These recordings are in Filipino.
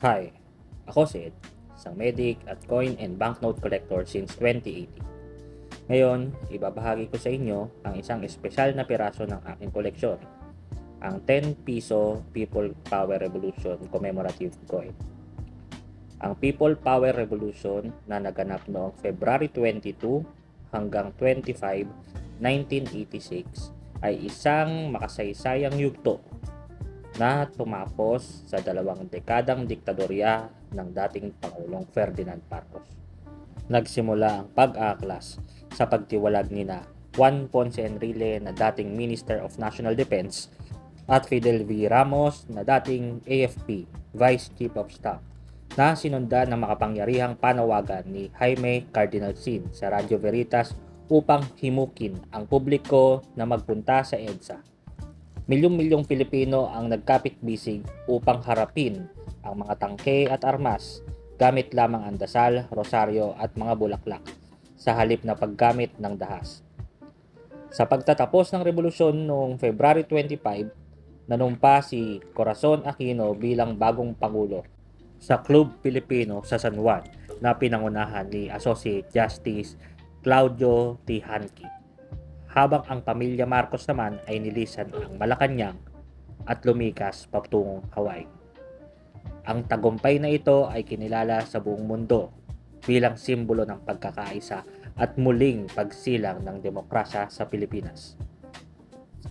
Hi, ako si Ed, isang medic at coin and banknote collector since 2018. Ngayon, ibabahagi ko sa inyo ang isang espesyal na piraso ng aking koleksyon, ang 10 piso People Power Revolution commemorative coin. Ang People Power Revolution na naganap noong February 22 hanggang 25, 1986 ay isang makasaysayang yugto na tumapos sa dalawang dekadang diktadorya ng dating Pangulong Ferdinand Marcos. Nagsimula ang pag-aaklas sa pagtiwalag nina Juan Ponce Enrile na dating Minister of National Defense at Fidel V. Ramos na dating AFP Vice Chief of Staff na sinundan ng makapangyarihang panawagan ni Jaime Cardinal Sin sa Radyo Veritas upang himukin ang publiko na magpunta sa EDSA. Milyong-milyong Pilipino ang nagkapit-bisig upang harapin ang mga tangke at armas gamit lamang ang dasal, rosaryo at mga bulaklak sa halip na paggamit ng dahas. Sa pagtatapos ng revolusyon noong February 25, nanumpa si Corazon Aquino bilang bagong pangulo sa Club Pilipino sa San Juan na pinangunahan ni Associate Justice Claudio T. Hanqui, habang ang pamilya Marcos naman ay nilisan ang Malacanang at lumikas patungong Hawaii. Ang tagumpay na ito ay kinilala sa buong mundo bilang simbolo ng pagkakaisa at muling pagsilang ng demokrasya sa Pilipinas.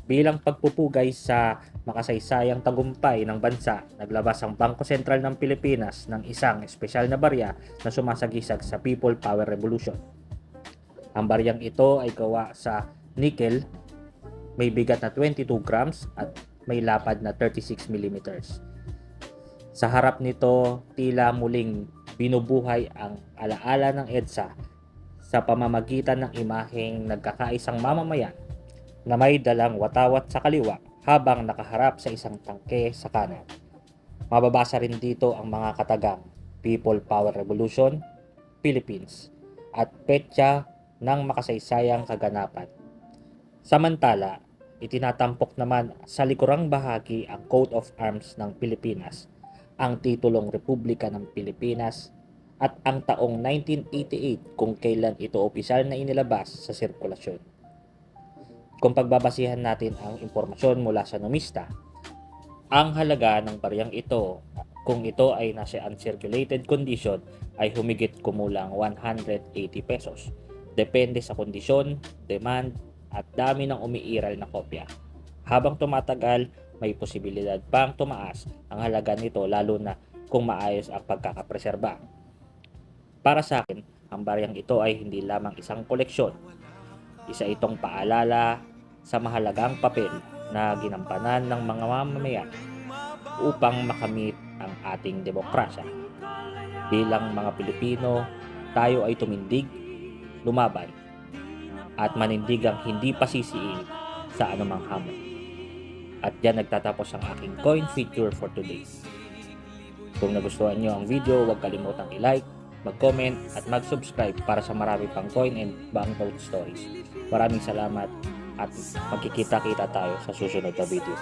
Bilang pagpupugay sa makasaysayang tagumpay ng bansa, naglabas ang Bangko Sentral ng Pilipinas ng isang espesyal na barya na sumasagisag sa People Power Revolution. Ang baryang ito ay gawa sa nickel, may bigat na 22 grams at may lapad na 36 mm. Sa harap nito, tila muling binubuhay ang alaala ng EDSA sa pamamagitan ng imaheng nagkakaisang mamamayan na may dalang watawat sa kaliwa habang nakaharap sa isang tangke sa kanan. Mababasa rin dito ang mga katagang People Power Revolution, Philippines at petsa ng makasaysayang kaganapan. Samantala, itinatampok naman sa likurang bahagi ang Coat of Arms ng Pilipinas, ang titulong Republika ng Pilipinas at ang taong 1988 kung kailan ito opisyal na inilabas sa sirkulasyon. Kung pagbabasihan natin ang impormasyon mula sa numista, ang halaga ng baryang ito kung ito ay nasa uncirculated condition ay humigit kumulang 180 pesos. Depende sa kondisyon, demand, at dami ng umiiral na kopya. Habang tumatagal, may posibilidad pang tumaas ang halaga nito lalo na kung maayos ang pagkakapreserba. Para sa akin, ang baryang ito ay hindi lamang isang koleksyon. Isa itong paalala sa mahalagang papel na ginampanan ng mga mamamayan upang makamit ang ating demokrasya. Bilang mga Pilipino, tayo ay tumindig, lumaban, at manindigang hindi pasisiin sa anumang hamon. At diyan nagtatapos ang aking coin feature for today. Kung nagustuhan nyo ang video, huwag kalimutang i-like, mag-comment at mag-subscribe para sa marami pang coin and banknote stories. Maraming salamat at magkikita-kita tayo sa susunod na video.